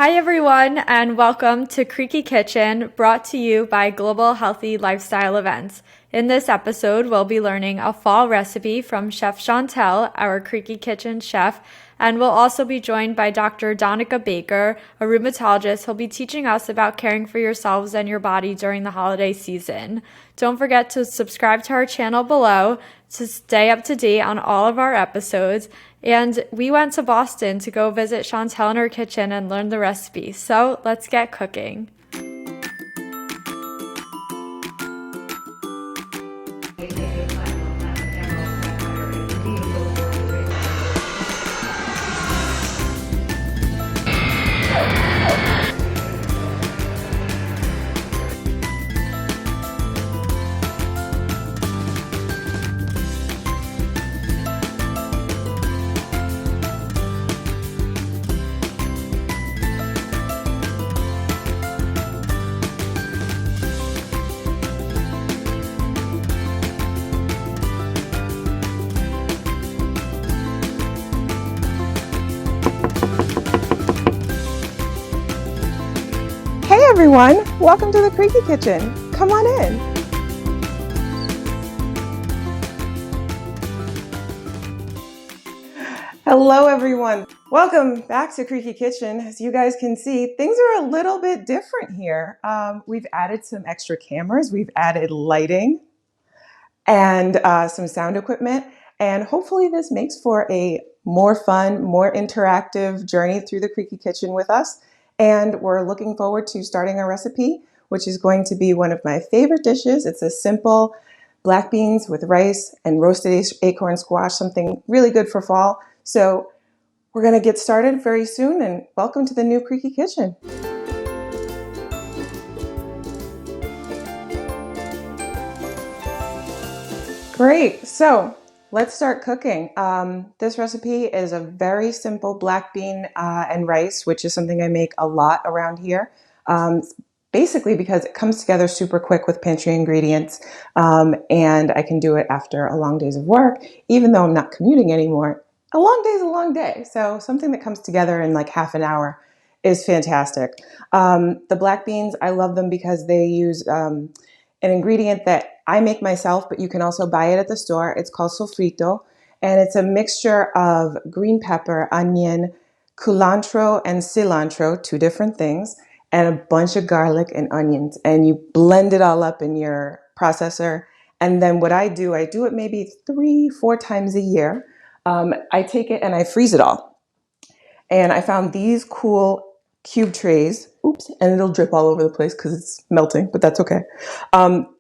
Hi everyone, and welcome to Creaky Kitchen, brought to you by Global Healthy Lifestyle Events. In this episode, we'll be learning a fall recipe from Chef Chantelle, our Creaky Kitchen chef, and we'll also be joined by Dr. Donica Baker, a rheumatologist who'll be teaching us about caring for yourselves and your body during the holiday season. Don't forget to subscribe to our channel below to stay up to date on all of our episodes. And we went to Boston to go visit Chantelle in her kitchen and learn the recipe. So let's get cooking. Hey everyone, welcome to the Creaky Kitchen. Come on in. Hello everyone. Welcome back to Creaky Kitchen. As you guys can see, things are a little bit different here. We've added some extra cameras, we've added lighting and some sound equipment, and hopefully this makes for a more fun, more interactive journey through the Creaky Kitchen with us. And we're looking forward to starting our recipe, which is going to be one of my favorite dishes. It's a simple black beans with rice and roasted acorn squash, something really good for fall. So we're going to get started very soon, and welcome to the new Creaky Kitchen. Great, so let's start cooking. This recipe is a very simple black bean and rice, which is something I make a lot around here. Basically because it comes together super quick with pantry ingredients, and I can do it after a long days of work. Even though I'm not commuting anymore, a long day is a long day. So something that comes together in like half an hour is fantastic. The black beans, I love them because they use an ingredient that I make myself, but you can also buy it at the store. It's called sofrito, and it's a mixture of green pepper, onion, culantro, and cilantro, two different things, and a bunch of garlic and onions. And you blend it all up in your processor. And then what I do it maybe 3-4 times a year. I take it and I freeze it all. And I found these cool cube trays. Oops, and it'll drip all over the place because it's melting, but that's okay.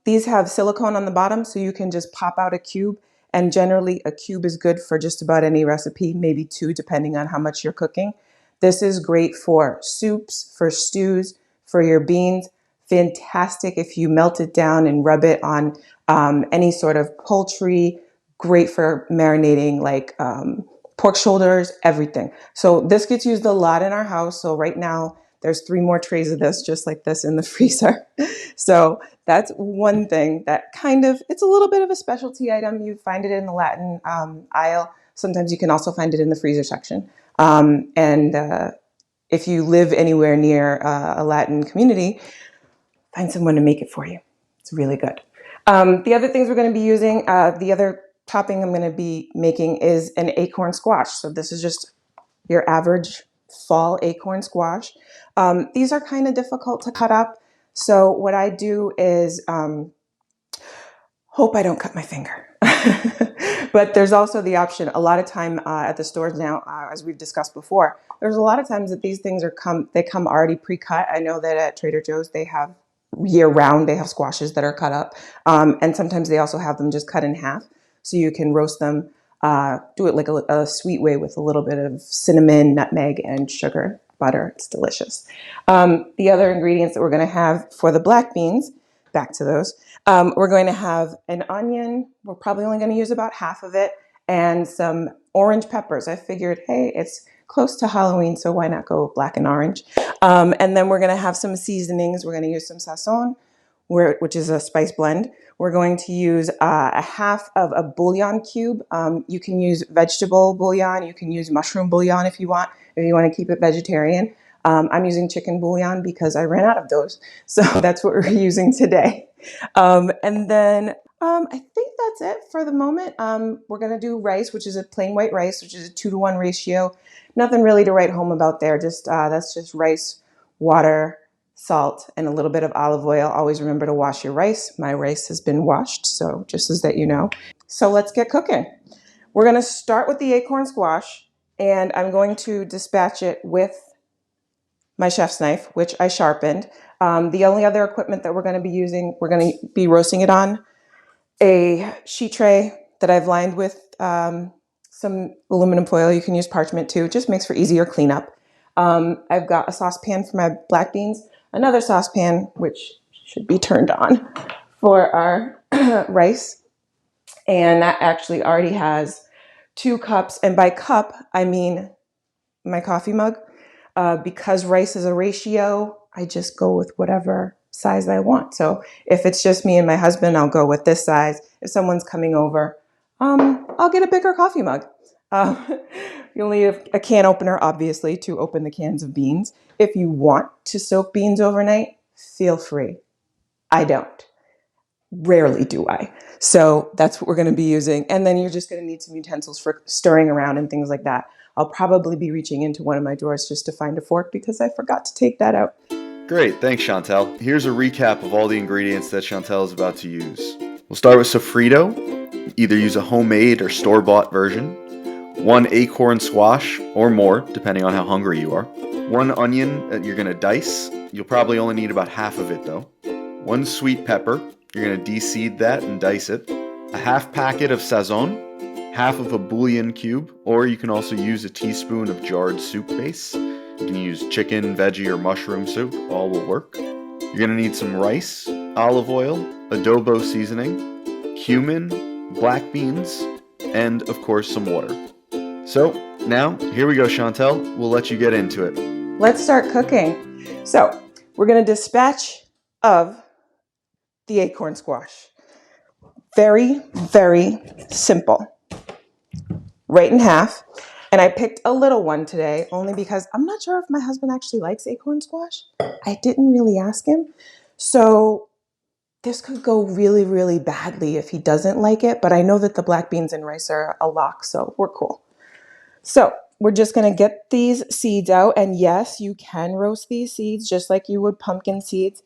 These have silicone on the bottom, so you can just pop out a cube. And generally, a cube is good for just about any recipe, maybe 2, depending on how much you're cooking. This is great for soups, for stews, for your beans. Fantastic if you melt it down and rub it on any sort of poultry. Great for marinating like pork shoulders, everything. So this gets used a lot in our house. So right now there's 3 more trays of this, just like this in the freezer. So that's one thing that it's a little bit of a specialty item. You find it in the Latin aisle. Sometimes you can also find it in the freezer section. If you live anywhere near a Latin community, find someone to make it for you. It's really good. The other things we're going to be using, the other topping I'm going to be making is an acorn squash. So this is just your average fall acorn squash. These are kind of difficult to cut up. So what I do is hope I don't cut my finger. But there's also the option, a lot of time at the stores now, as we've discussed before, there's a lot of times that these things come already pre-cut. I know that at Trader Joe's they have year-round, they have squashes that are cut up. And sometimes they also have them just cut in half. So you can roast them, do it like a sweet way with a little bit of cinnamon, nutmeg, and sugar, butter. It's delicious. The other ingredients that we're going to have for the black beans, back to those, we're going to have an onion. We're probably only going to use about half of it, and some orange peppers. I figured, hey, it's close to Halloween, so why not go black and orange? And then we're going to have some seasonings. We're going to use some sazon, which is a spice blend. We're going to use a half of a bouillon cube. You can use vegetable bouillon. You can use mushroom bouillon if you want to keep it vegetarian. I'm using chicken bouillon because I ran out of those. So that's what we're using today. And then I think that's it for the moment. We're going to do rice, which is a plain white rice, which is a 2-to-1 ratio. Nothing really to write home about there. Just that's just rice, water, salt, and a little bit of olive oil. Always remember to wash your rice. My rice has been washed, so just as that you know. So let's get cooking. We're going to start with the acorn squash, and I'm going to dispatch it with my chef's knife, which I sharpened. The only other equipment that we're going to be using, we're going to be roasting it on a sheet tray that I've lined with some aluminum foil. You can use parchment too. It just makes for easier cleanup. I've got a saucepan for my black beans, another saucepan, which should be turned on, for our rice. And that actually already has 2 cups. And by cup, I mean my coffee mug. Because rice is a ratio, I just go with whatever size I want. So if it's just me and my husband, I'll go with this size. If someone's coming over, I'll get a bigger coffee mug. You only have a can opener, obviously, to open the cans of beans. If you want to soak beans overnight, feel free. I don't. Rarely do I. So that's what we're going to be using. And then you're just going to need some utensils for stirring around and things like that. I'll probably be reaching into one of my drawers just to find a fork because I forgot to take that out. Great, thanks Chantelle. Here's a recap of all the ingredients that Chantelle is about to use. We'll start with sofrito. Either use a homemade or store-bought version. 1 acorn squash, or more, depending on how hungry you are. 1 onion that you're going to dice. You'll probably only need about half of it though. 1 sweet pepper. You're going to de-seed that and dice it. A half packet of sazon. Half of a bouillon cube, or you can also use a teaspoon of jarred soup base. You can use chicken, veggie, or mushroom soup. All will work. You're going to need some rice, olive oil, adobo seasoning, cumin, black beans, and of course some water. So now, here we go, Chantelle. We'll let you get into it. Let's start cooking. So we're going to dispatch of the acorn squash. Very, very simple. Right in half. And I picked a little one today only because I'm not sure if my husband actually likes acorn squash. I didn't really ask him. So this could go really, really badly if he doesn't like it. But I know that the black beans and rice are a lock, so we're cool. So we're just going to get these seeds out. And yes, you can roast these seeds just like you would pumpkin seeds.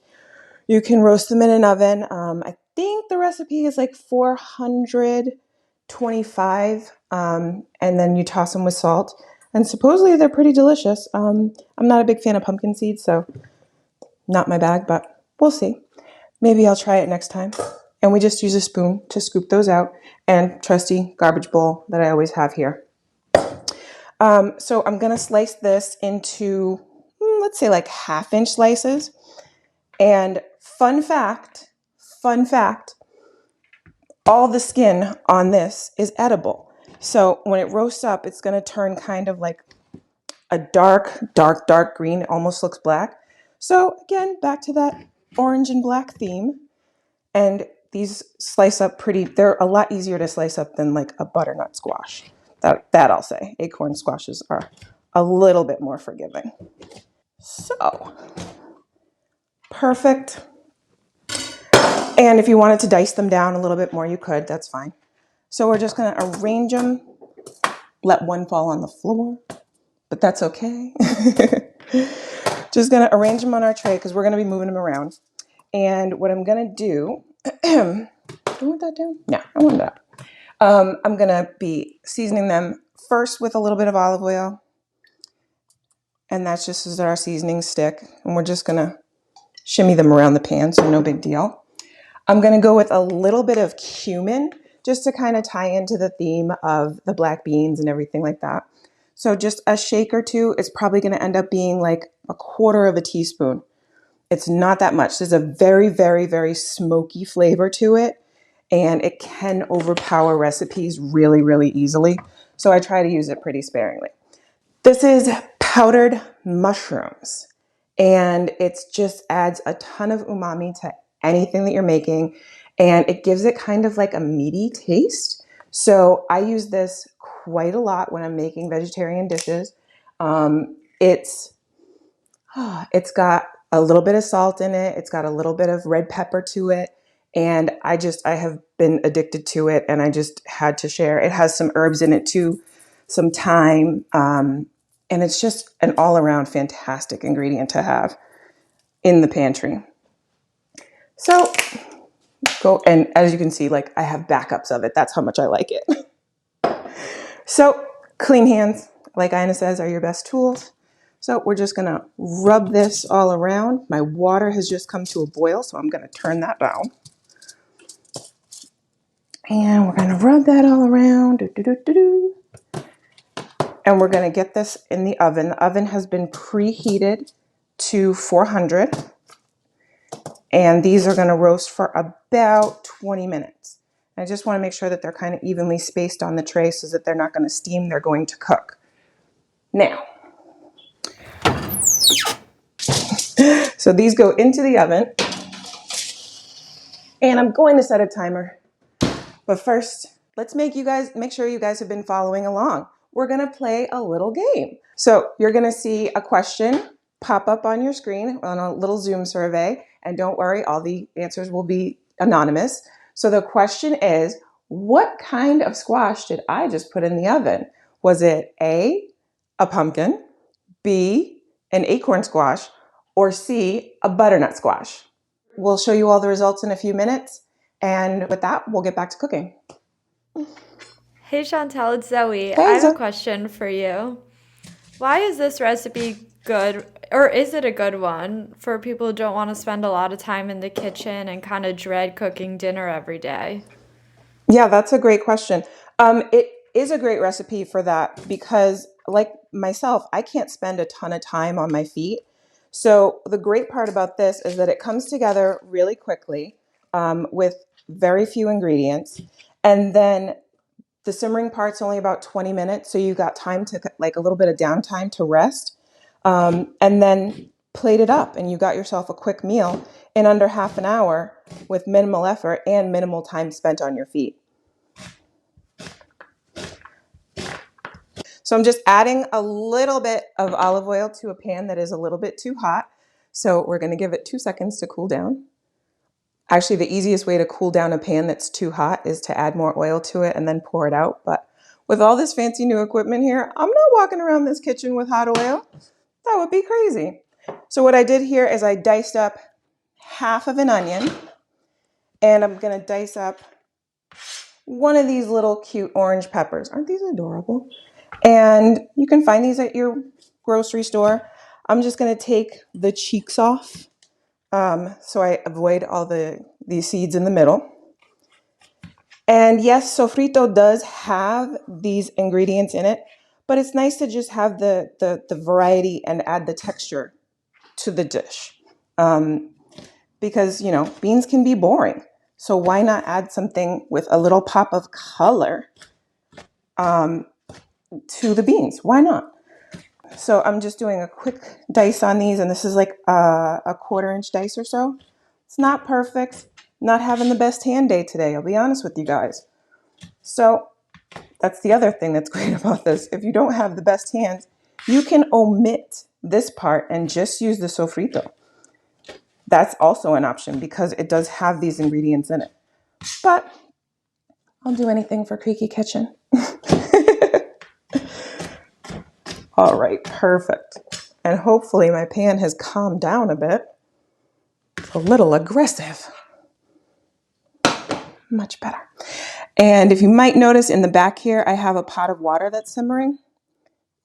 You can roast them in an oven. I think the recipe is like 425, and then you toss them with salt. And supposedly they're pretty delicious. I'm not a big fan of pumpkin seeds, so not my bag, but we'll see. Maybe I'll try it next time. And we just use a spoon to scoop those out, and trusty garbage bowl that I always have here. So I'm going to slice this into, let's say like 1/2-inch slices. And fun fact, all the skin on this is edible. So when it roasts up, it's going to turn kind of like a dark green. It almost looks black. So again, back to that orange and black theme. And these slice up they're a lot easier to slice up than like a butternut squash. That I'll say. Acorn squashes are a little bit more forgiving. So, perfect. And if you wanted to dice them down a little bit more, you could. That's fine. So we're just going to arrange them. Let one fall on the floor, but that's okay. Just going to arrange them on our tray because we're going to be moving them around. And what I'm going to do, do I want that down? No, I want that. I'm going to be seasoning them first with a little bit of olive oil. And that's just as our seasoning stick. And we're just going to shimmy them around the pan, so no big deal. I'm going to go with a little bit of cumin just to kind of tie into the theme of the black beans and everything like that. So just a shake or two. It's probably going to end up being like 1/4 teaspoon. It's not that much. There's a very, very, very smoky flavor to it, and it can overpower recipes really, really easily. So I try to use it pretty sparingly. This is powdered mushrooms, and it just adds a ton of umami to anything that you're making, and it gives it kind of like a meaty taste. So I use this quite a lot when I'm making vegetarian dishes. It's It's got a little bit of salt in it. It's got a little bit of red pepper to it. And I have been addicted to it, and I just had to share. It has some herbs in it too, some thyme. And it's just an all around fantastic ingredient to have in the pantry. So go, and as you can see, like I have backups of it. That's how much I like it. So clean hands, like Ina says, are your best tools. So we're just gonna rub this all around. My water has just come to a boil, so I'm gonna turn that down. And we're gonna rub that all around. And we're gonna get this in the oven. The oven has been preheated to 400. And these are gonna roast for about 20 minutes. I just wanna make sure that they're kind of evenly spaced on the tray so that they're not gonna steam, they're going to cook. Now, so these go into the oven, and I'm going to set a timer. But first, let's make sure you guys have been following along. We're gonna play a little game. So you're gonna see a question pop up on your screen on a little Zoom survey, and don't worry, all the answers will be anonymous. So the question is, what kind of squash did I just put in the oven? Was it A, a pumpkin, B, an acorn squash, or C, a butternut squash? We'll show you all the results in a few minutes. And with that, we'll get back to cooking. Hey Chantelle, it's Zoe. Hey, I have Zoe. a question for you. Why is this recipe good, or is it a good one for people who don't want to spend a lot of time in the kitchen and kind of dread cooking dinner every day? Yeah, that's a great question. It is a great recipe for that because, like myself, I can't spend a ton of time on my feet. So the great part about this is that it comes together really quickly with very few ingredients. And then the simmering part's only about 20 minutes. So you got time to, like, a little bit of downtime to rest. And then plate it up, and you got yourself a quick meal in under half an hour with minimal effort and minimal time spent on your feet. So I'm just adding a little bit of olive oil to a pan that is a little bit too hot. So we're going to give it 2 seconds to cool down. Actually, the easiest way to cool down a pan that's too hot is to add more oil to it and then pour it out. But with all this fancy new equipment here, I'm not walking around this kitchen with hot oil. That would be crazy. So what I did here is I diced up half of an onion, and I'm going to dice up one of these little cute orange peppers. Aren't these adorable? And you can find these at your grocery store. I'm just going to take the cheeks off so I avoid all these seeds in the middle. And yes, sofrito does have these ingredients in it, but it's nice to just have the variety and add the texture to the dish. Because, beans can be boring. So why not add something with a little pop of color to the beans? Why not? So I'm just doing a quick dice on these, and this is like a 1/4-inch dice or so. It's not perfect. Not having the best hand day today, I'll be honest with you guys. So that's the other thing that's great about this. If you don't have the best hands, you can omit this part and just use the sofrito. That's also an option because it does have these ingredients in it. But I'll do anything for Creaky Kitchen. All right, perfect. And hopefully my pan has calmed down a bit. It's a little aggressive. Much better. And if you might notice in the back here, I have a pot of water that's simmering.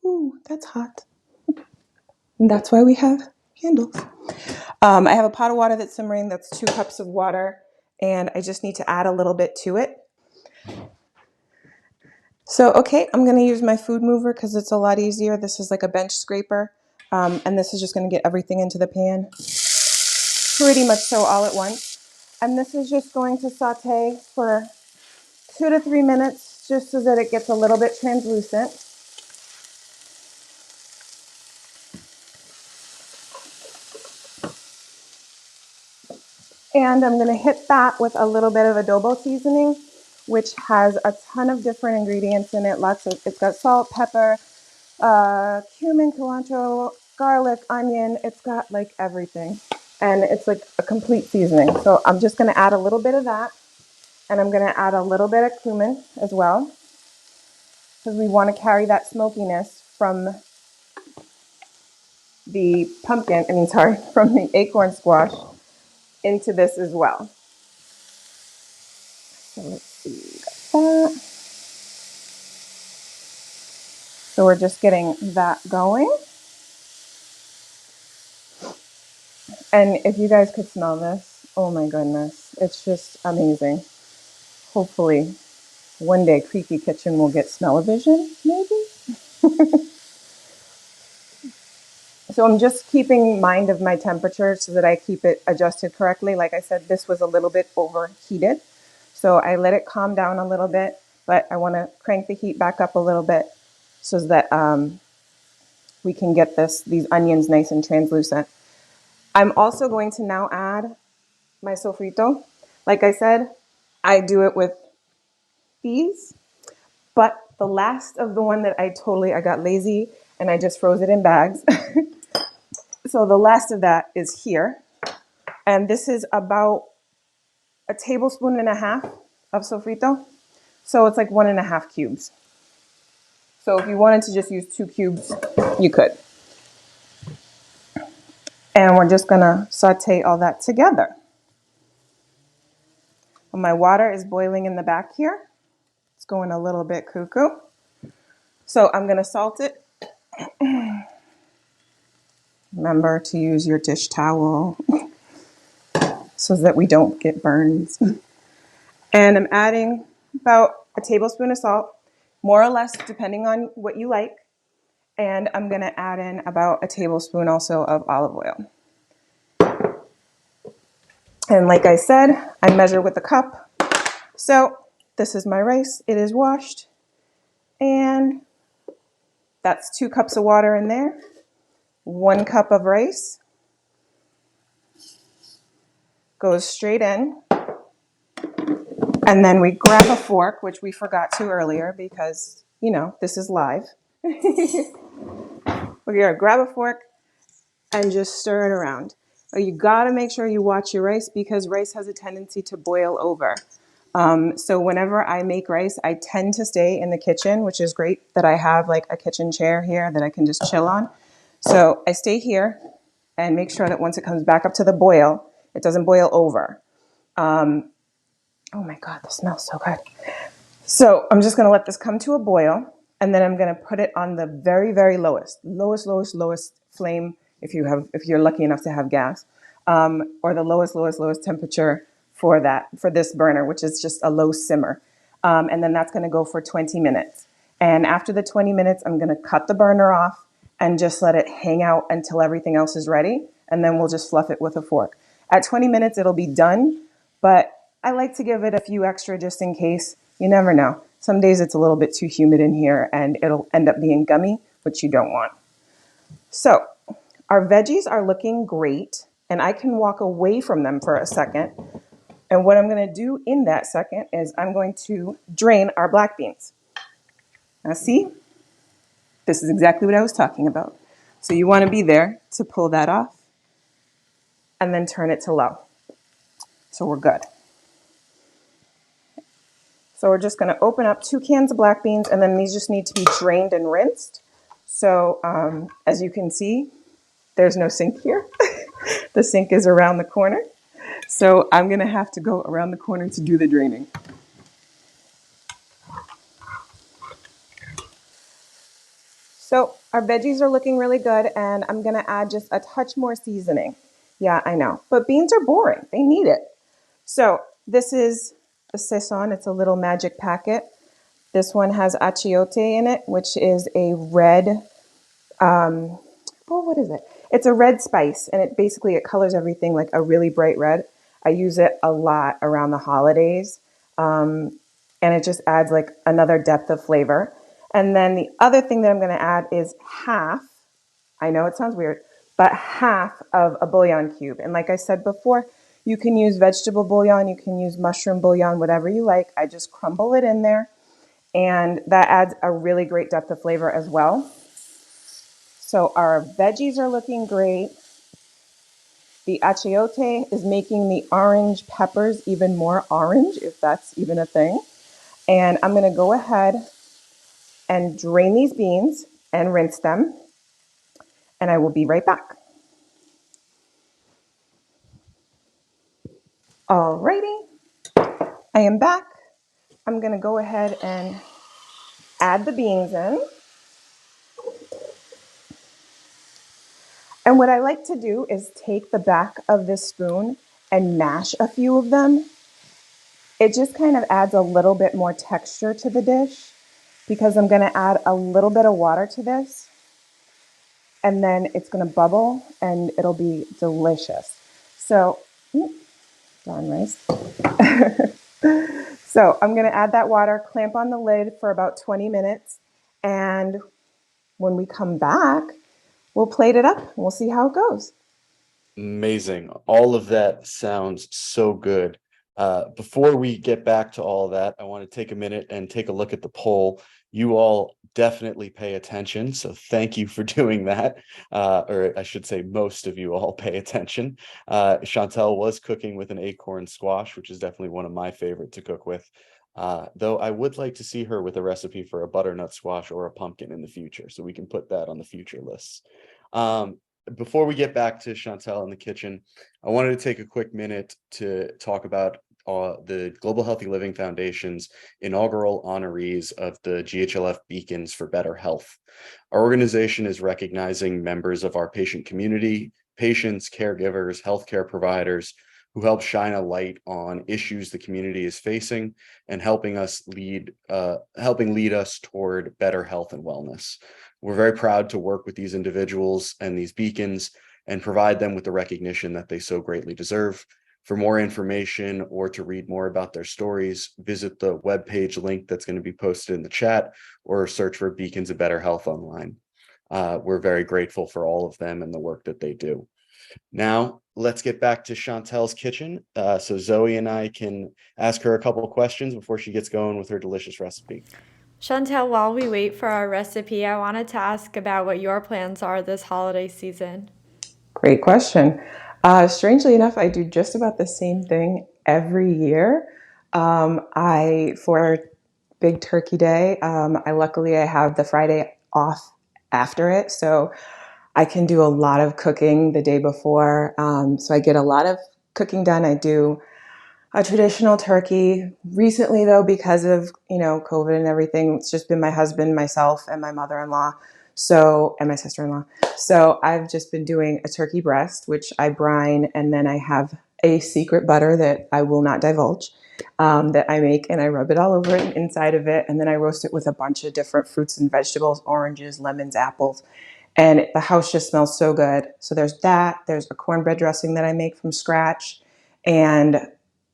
Ooh, that's hot. And that's why we have candles. I have a pot of water that's simmering. That's 2 cups of water. And I just need to add a little bit to it. So, okay, I'm going to use my food mover because it's a lot easier. This is like a bench scraper. And this is just going to get everything into the pan. Pretty much so all at once. And this is just going to saute for 2 to 3 minutes just so that it gets a little bit translucent. And I'm going to hit that with a little bit of adobo seasoning, which has a ton of different ingredients in it. It's got salt, pepper, cumin, cilantro, garlic, onion. It's got like everything. And it's like a complete seasoning. So I'm just going to add a little bit of that. And I'm going to add a little bit of cumin as well, because we want to carry that smokiness from the from the acorn squash into this as well. So let's see, got that. So we're just getting that going. And if you guys could smell this, oh my goodness, it's just amazing. Hopefully one day Creaky Kitchen will get smell-o-vision, maybe? So I'm just keeping mind of my temperature so that I keep it adjusted correctly. Like I said, this was a little bit overheated. So I let it calm down a little bit, but I want to crank the heat back up a little bit so that we can get these onions nice and translucent. I'm also going to now add my sofrito. Like I said, I do it with these, but the last of the one that I got lazy and I just froze it in bags. So the last of that is here. And this is about a tablespoon and a half of sofrito. So it's like 1.5 cubes. So if you wanted to just use 2 cubes, you could. And we're just gonna saute all that together. When my water is boiling in the back here, it's going a little bit cuckoo. So I'm gonna salt it. Remember to use your dish towel so that we don't get burns. And I'm adding about a tablespoon of salt, more or less depending on what you like. And I'm gonna add in about a tablespoon also of olive oil. And like I said, I measure with a cup. So this is my rice. It is washed. And that's 2 cups of water in there. 1 cup of rice goes straight in. And then we grab a fork, which we forgot to earlier because, you know, this is live. We're gonna grab a fork and just stir it around. You gotta make sure you watch your rice because rice has a tendency to boil over. So whenever I make rice, I tend to stay in the kitchen, which is great that I have like a kitchen chair here that I can just chill on. So I stay here and make sure that once it comes back up to the boil, it doesn't boil over. Oh my God, this smells so good. So I'm just gonna let this come to a boil and then I'm gonna put it on the very, very lowest flame if you're lucky enough to have gas, or the lowest temperature for this burner, which is just a low simmer. And then that's gonna go for 20 minutes. And after the 20 minutes, I'm gonna cut the burner off and just let it hang out until everything else is ready. And then we'll just fluff it with a fork. At 20 minutes, it'll be done, but I like to give it a few extra just in case. You never know. Some days it's a little bit too humid in here and it'll end up being gummy, which you don't want. So our veggies are looking great and I can walk away from them for a second. And what I'm going to do in that second is I'm going to drain our black beans. Now see, this is exactly what I was talking about. So you want to be there to pull that off and then turn it to low. So we're good. So we're just going to open up 2 cans of black beans and then these just need to be drained and rinsed. So as you can see, there's no sink here. The sink is around the corner. So I'm going to have to go around the corner to do the draining. So our veggies are looking really good and I'm going to add just a touch more seasoning. Yeah, I know, but beans are boring. They need it. So this is the Saison. It's a little magic packet. This one has achiote in it, which is a red, what is it? It's a red spice, and it colors everything like a really bright red. I use it a lot around the holidays, and it just adds like another depth of flavor. And then the other thing that I'm going to add is half, I know it sounds weird, but half of a bouillon cube. And like I said before, you can use vegetable bouillon, you can use mushroom bouillon, whatever you like. I just crumble it in there. And that adds a really great depth of flavor as well. So our veggies are looking great. The achiote is making the orange peppers even more orange, if that's even a thing. And I'm going to go ahead and drain these beans and rinse them. And I will be right back. Alrighty, I am back. I'm going to go ahead and add the beans in. And what I like to do is take the back of this spoon and mash a few of them. It just kind of adds a little bit more texture to the dish because I'm going to add a little bit of water to this. And then it's going to bubble and it'll be delicious. So, darn rice. So I'm going to add that water, clamp on the lid for about 20 minutes. And when we come back, we'll plate it up and we'll see how it goes. Amazing. All of that sounds so good. Before we get back to all of that, I want to take a minute and take a look at the poll. You all definitely pay attention, so thank you for doing that. Or I should say most of you all pay attention. Chantelle was cooking with an acorn squash, which is definitely one of my favorite to cook with. Though I would like to see her with a recipe for a butternut squash or a pumpkin in the future, so we can put that on the future lists. Before we get back to Chantelle in the kitchen, I wanted to take a quick minute to talk about the Global Healthy Living Foundation's inaugural honorees of the GHLF Beacons for Better Health. Our organization is recognizing members of our patient community, patients, caregivers, healthcare providers who help shine a light on issues the community is facing and helping lead us toward better health and wellness. We're very proud to work with these individuals and these beacons and provide them with the recognition that they so greatly deserve. For more information or to read more about their stories, visit the webpage link that's going to be posted in the chat or search for Beacons of Better Health online. We're very grateful for all of them and the work that they do. Now, let's get back to Chantelle's kitchen so Zoe and I can ask her a couple of questions before she gets going with her delicious recipe. Chantelle, while we wait for our recipe, I wanted to ask about what your plans are this holiday season. Great question. Strangely enough, I do just about the same thing every year. For Big Turkey Day, luckily I have the Friday off after it, so I can do a lot of cooking the day before. So I get a lot of cooking done. I do a traditional turkey. Recently, though, because of COVID and everything, it's just been my husband, myself, and my mother-in-law. And my sister-in-law. So I've just been doing a turkey breast, which I brine, and then I have a secret butter that I will not divulge that I make, and I rub it all over it and inside of it, and then I roast it with a bunch of different fruits and vegetables, oranges, lemons, apples. And the house just smells so good. So there's that. There's a cornbread dressing that I make from scratch. And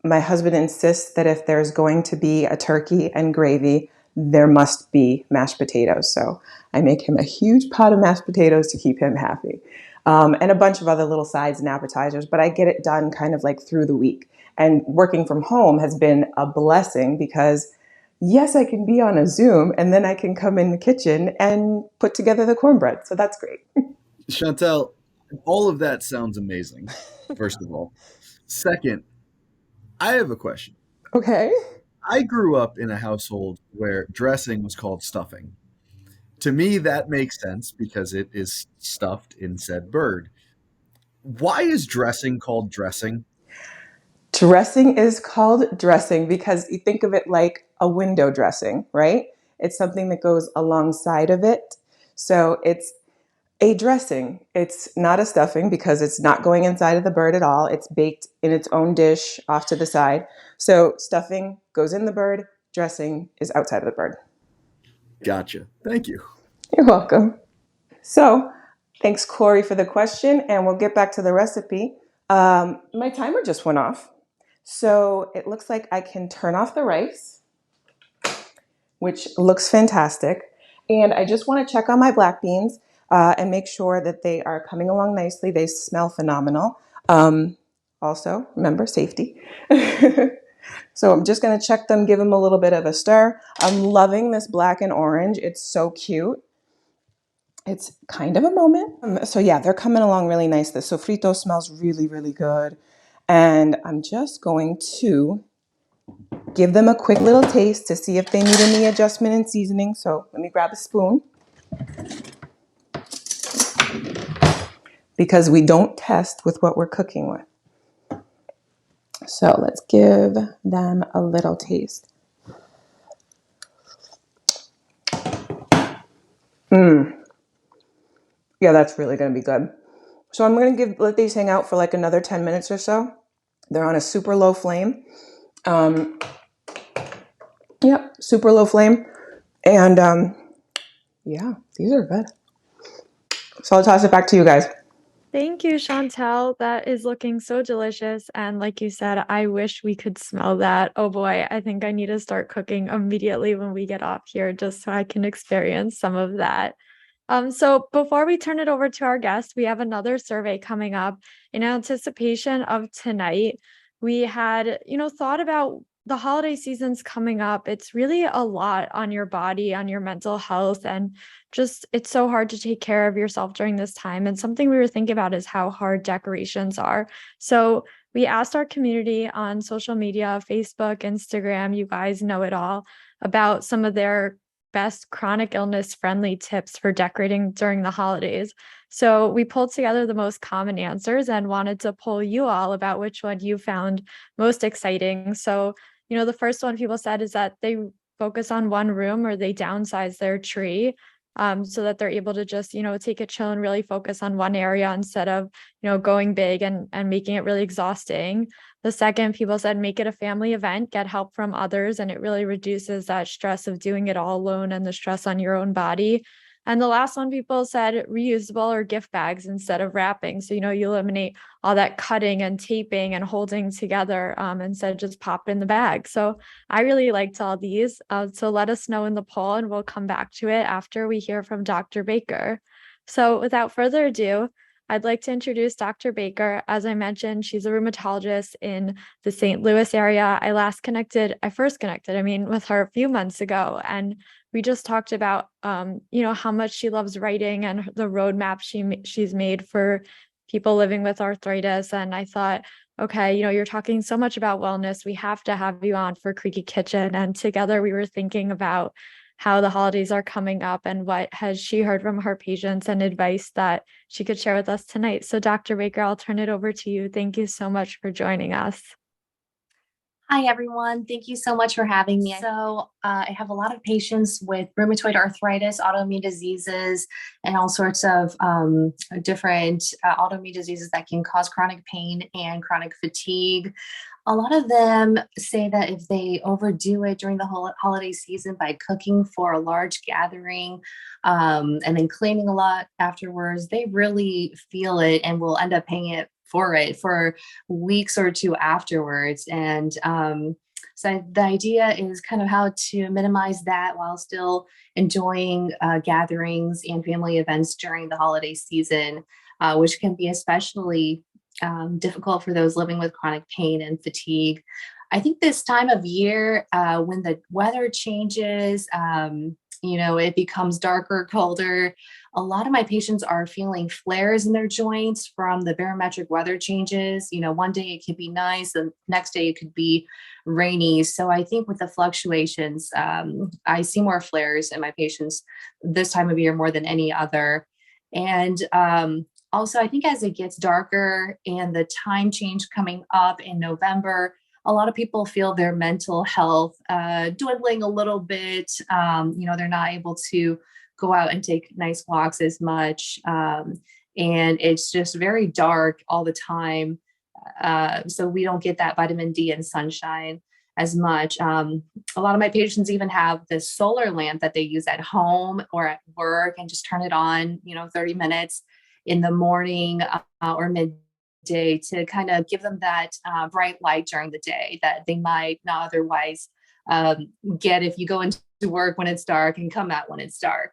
my husband insists that if there's going to be a turkey and gravy, there must be mashed potatoes. So I make him a huge pot of mashed potatoes to keep him happy. And a bunch of other little sides and appetizers, but I get it done kind of like through the week. And working from home has been a blessing because yes, I can be on a Zoom and then I can come in the kitchen and put together the cornbread. So that's great. Chantelle, all of that sounds amazing, first of all. Second, I have a question. Okay. I grew up in a household where dressing was called stuffing. To me, that makes sense because it is stuffed in said bird. Why is dressing called dressing? Dressing is called dressing because you think of it like a window dressing, right? It's something that goes alongside of it. So it's a dressing. It's not a stuffing because it's not going inside of the bird at all. It's baked in its own dish off to the side. So stuffing goes in the bird, dressing is outside of the bird. Gotcha. Thank you. You're welcome. So thanks, Corey, for the question, and we'll get back to the recipe. My timer just went off. So it looks like I can turn off the rice, which looks fantastic. And I just want to check on my black beans and make sure that they are coming along nicely. They smell phenomenal. Also, remember safety. So I'm just going to check them, give them a little bit of a stir. I'm loving this black and orange. It's so cute. It's kind of a moment. So yeah, they're coming along really nice. The sofrito smells really, really good. And I'm just going to give them a quick little taste to see if they need any adjustment in seasoning. So let me grab a spoon, because we don't test with what we're cooking with. So let's give them a little taste. Yeah, that's really going to be good. So I'm going to let these hang out for like another 10 minutes or so. They're on a super low flame. Yep, super low flame. And yeah, these are good. So I'll toss it back to you guys. Thank you, Chantelle. That is looking so delicious. And like you said, I wish we could smell that. Oh boy, I think I need to start cooking immediately when we get off here just so I can experience some of that. So before we turn it over to our guest, we have another survey coming up in anticipation of tonight. We had, thought about the holiday seasons coming up. It's really a lot on your body, on your mental health, and just it's so hard to take care of yourself during this time. And something we were thinking about is how hard decorations are. So we asked our community on social media, Facebook, Instagram, you guys know it all, about some of their best chronic illness friendly tips for decorating during the holidays. So we pulled together the most common answers and wanted to poll you all about which one you found most exciting. So, the first one people said is that they focus on one room or they downsize their tree. So that they're able to just, take a chill and really focus on one area instead of, going big and making it really exhausting. The second, people said make it a family event, get help from others, and it really reduces that stress of doing it all alone and the stress on your own body. And the last one, people said reusable or gift bags instead of wrapping. So, you eliminate all that cutting and taping and holding together instead of just pop in the bag. So I really liked all these. So let us know in the poll and we'll come back to it after we hear from Dr. Baker. So without further ado, I'd like to introduce Dr. Baker. As I mentioned, she's a rheumatologist in the St. Louis area. I first connected with her a few months ago, and we just talked about, how much she loves writing and the roadmap she's made for people living with arthritis. And I thought, okay, you're talking so much about wellness. We have to have you on for Creaky Kitchen. And together we were thinking about how the holidays are coming up and what has she heard from her patients and advice that she could share with us tonight. So Dr. Baker, I'll turn it over to you. Thank you so much for joining us. Hi, everyone. Thank you so much for having me. So I have a lot of patients with rheumatoid arthritis, autoimmune diseases, and all sorts of different autoimmune diseases that can cause chronic pain and chronic fatigue. A lot of them say that if they overdo it during the holiday season by cooking for a large gathering and then cleaning a lot afterwards, they really feel it and will end up paying it for weeks or two afterwards. And so the idea is kind of how to minimize that while still enjoying gatherings and family events during the holiday season, which can be especially difficult for those living with chronic pain and fatigue. I think this time of year, when the weather changes, it becomes darker, colder. A lot of my patients are feeling flares in their joints from the barometric weather changes. One day it could be nice, the next day it could be rainy. So I think with the fluctuations, I see more flares in my patients this time of year more than any other. And also, I think as it gets darker and the time change coming up in November, a lot of people feel their mental health dwindling a little bit. They're not able to go out and take nice walks as much. And it's just very dark all the time. So we don't get that vitamin D and sunshine as much. A lot of my patients even have this solar lamp that they use at home or at work and just turn it on, 30 minutes in the morning or midday to kind of give them that bright light during the day that they might not otherwise get if you go into work when it's dark and come out when it's dark.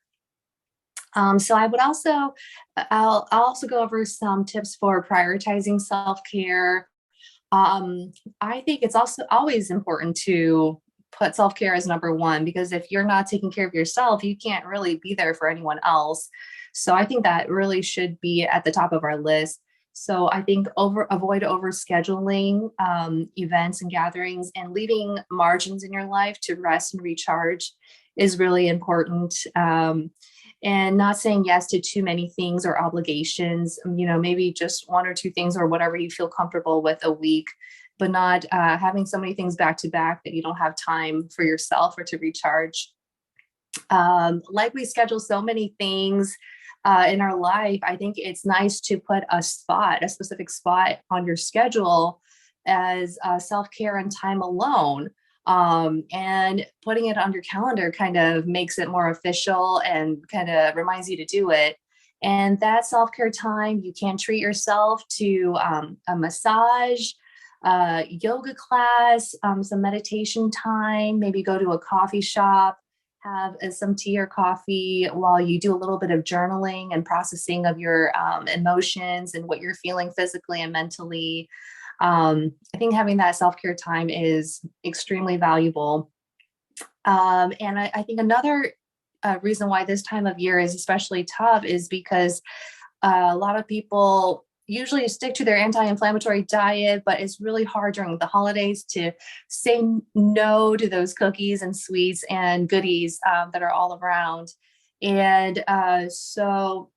So I'll also go over some tips for prioritizing self-care. I think it's also always important to put self-care as number one, because if you're not taking care of yourself, you can't really be there for anyone else. So I think that really should be at the top of our list. So I think avoid over scheduling events and gatherings, and leaving margins in your life to rest and recharge is really important. And not saying yes to too many things or obligations, maybe just one or two things or whatever you feel comfortable with a week, but not having so many things back to back that you don't have time for yourself or to recharge. Like we schedule so many things in our life, I think it's nice to put a specific spot on your schedule as self-care and time alone. And putting it on your calendar kind of makes it more official and kind of reminds you to do it. And that self-care time, you can treat yourself to a massage, yoga class, some meditation time, maybe go to a coffee shop, have some tea or coffee while you do a little bit of journaling and processing of your emotions and what you're feeling physically and mentally. I think having that self-care time is extremely valuable. And I think another reason why this time of year is especially tough is because a lot of people usually stick to their anti-inflammatory diet, but it's really hard during the holidays to say no to those cookies and sweets and goodies that are all around. And so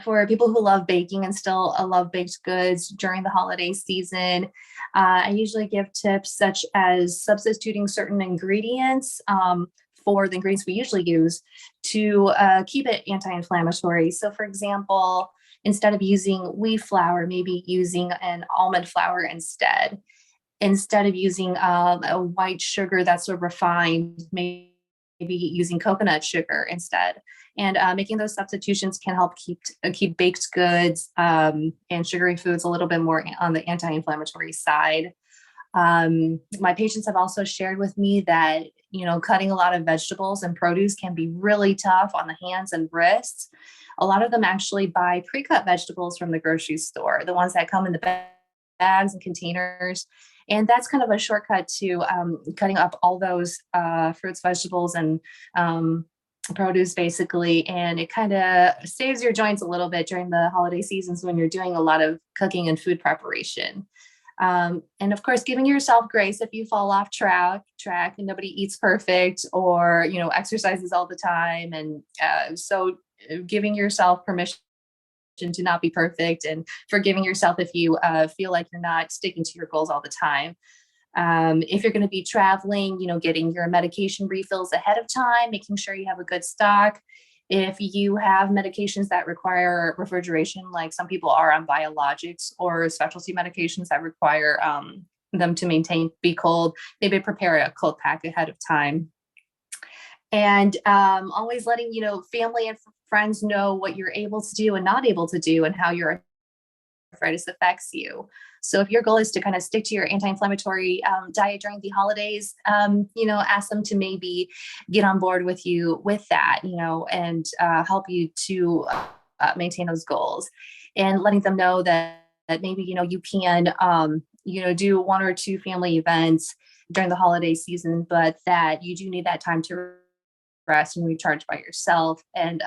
for people who love baking and still love baked goods during the holiday season, I usually give tips such as substituting certain ingredients for the ingredients we usually use to keep it anti-inflammatory. So for example, instead of using wheat flour, maybe using an almond flour instead. Instead of using a white sugar that's so refined, maybe using coconut sugar instead. And making those substitutions can help keep baked goods and sugary foods a little bit more on the anti-inflammatory side. My patients have also shared with me that, cutting a lot of vegetables and produce can be really tough on the hands and wrists. A lot of them actually buy pre-cut vegetables from the grocery store, the ones that come in the bags and containers. And that's kind of a shortcut to cutting up all those fruits, vegetables, and produce basically. And it kind of saves your joints a little bit during the holiday seasons when you're doing a lot of cooking and food preparation. And of course, giving yourself grace if you fall off track and nobody eats perfect or, exercises all the time. And so giving yourself permission to not be perfect and forgiving yourself if you feel like you're not sticking to your goals all the time. If you're going to be traveling, getting your medication refills ahead of time, making sure you have a good stock. If you have medications that require refrigeration, like some people are on biologics or specialty medications that require them to be cold, maybe prepare a cold pack ahead of time. And always letting, family and friends know what you're able to do and not able to do and how your arthritis affects you. So if your goal is to kind of stick to your anti-inflammatory diet during the holidays, ask them to maybe get on board with you with that, and help you to maintain those goals, and letting them know that maybe, you can, do one or two family events during the holiday season, but that you do need that time to rest and recharge by yourself. And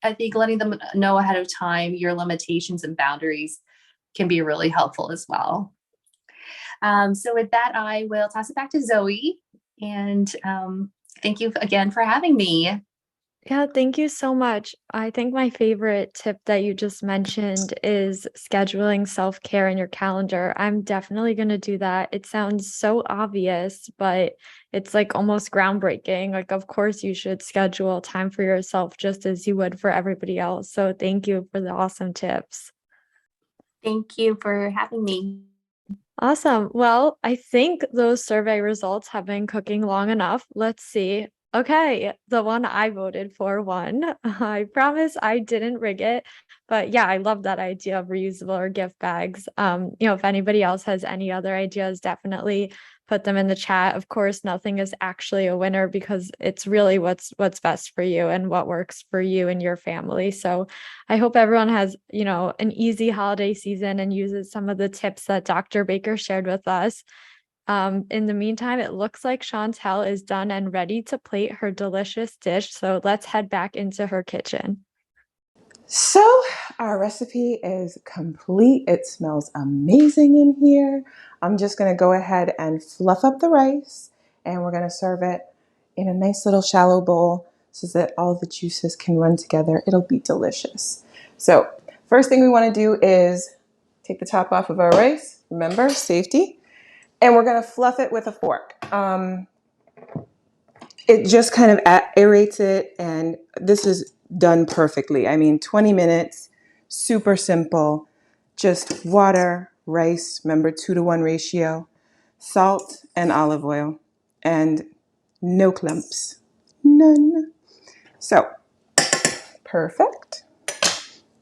I think letting them know ahead of time your limitations and boundaries can be really helpful as well. So with that, I will toss it back to Zoe. And thank you again for having me. Yeah, thank you so much. I think my favorite tip that you just mentioned is scheduling self-care in your calendar. I'm definitely going to do that. It sounds so obvious, but it's like almost groundbreaking. Like, of course, you should schedule time for yourself just as you would for everybody else. So thank you for the awesome tips. Thank you for having me. Awesome. Well, I think those survey results have been cooking long enough. Let's see. Okay, the one I voted for won. I promise I didn't rig it, but yeah, I love that idea of reusable or gift bags. If anybody else has any other ideas, definitely put them in the chat. Of course, nothing is actually a winner because it's really what's best for you and what works for you and your family. So I hope everyone has, an easy holiday season and uses some of the tips that Dr. Baker shared with us. In the meantime, it looks like Chantelle is done and ready to plate her delicious dish. So let's head back into her kitchen. So our recipe is complete. It smells amazing in here. I'm just going to go ahead and fluff up the rice, and we're going to serve it in a nice little shallow bowl so that all the juices can run together. It'll be delicious. So first thing we want to do is take the top off of our rice. Remember, safety. And we're going to fluff it with a fork. It just kind of aerates it, and this is done perfectly. I mean, 20 minutes, super simple, just water, rice, remember 2-to-1 ratio, salt and olive oil, and no clumps, none. So, perfect.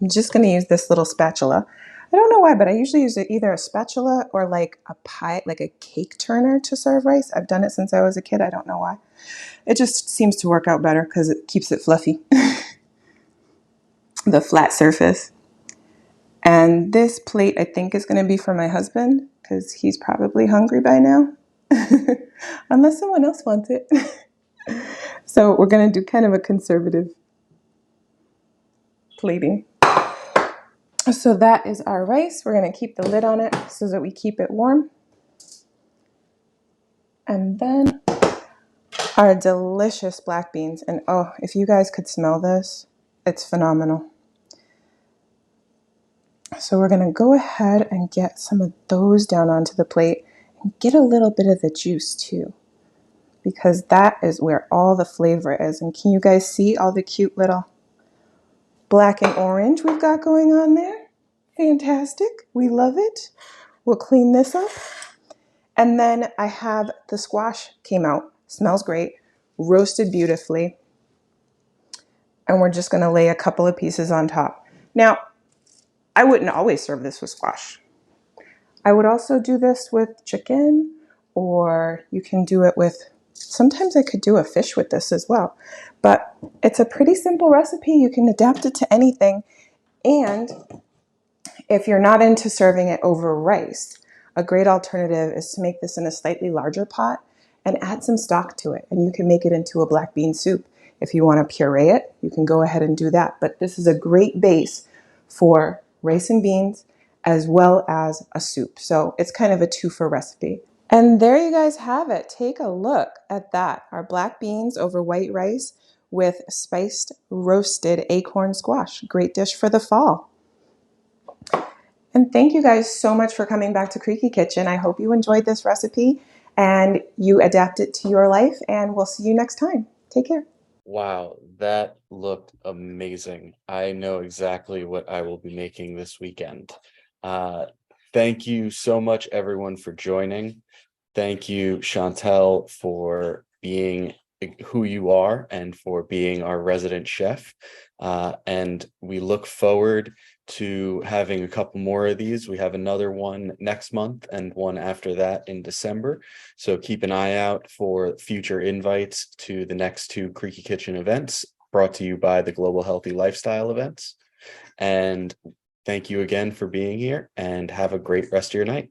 I'm just gonna use this little spatula. I don't know why, but I usually use either a spatula or like a pie, like a cake turner to serve rice. I've done it since I was a kid. I don't know why. It just seems to work out better because it keeps it fluffy. The flat surface. And this plate, I think, is going to be for my husband because he's probably hungry by now. Unless someone else wants it. So we're going to do kind of a conservative plating. So that is our rice. We're going to keep the lid on it so that we keep it warm. And then our delicious black beans. And oh, if you guys could smell this, it's phenomenal. So we're going to go ahead and get some of those down onto the plate and get a little bit of the juice too, because that is where all the flavor is. And can you guys see all the cute little black and orange we've got going on there? Fantastic. We love it. We'll clean this up. And then I have the squash came out. Smells great. Roasted beautifully. And we're just going to lay a couple of pieces on top. Now, I wouldn't always serve this with squash. I would also do this with chicken, or you can do it with, sometimes I could do a fish with this as well. But it's a pretty simple recipe. You can adapt it to anything. And if you're not into serving it over rice, a great alternative is to make this in a slightly larger pot and add some stock to it. And you can make it into a black bean soup. If you want to puree it, you can go ahead and do that. But this is a great base for rice and beans as well as a soup. So it's kind of a two-for recipe. And there you guys have it. Take a look at that. Our black beans over white rice with spiced roasted acorn squash. Great dish for the fall. And thank you guys so much for coming back to Creaky Kitchen. I hope you enjoyed this recipe and you adapt it to your life, and we'll see you next time. Take care. Wow, that looked amazing. I know exactly what I will be making this weekend. Thank you so much, everyone, for joining. Thank you, Chantelle, for being who you are and for being our resident chef. And we look forward to having a couple more of these. We have another one next month and one after that in December. So keep an eye out for future invites to the next two Creaky Kitchen events brought to you by the Global Healthy Lifestyle events. And thank you again for being here, and have a great rest of your night.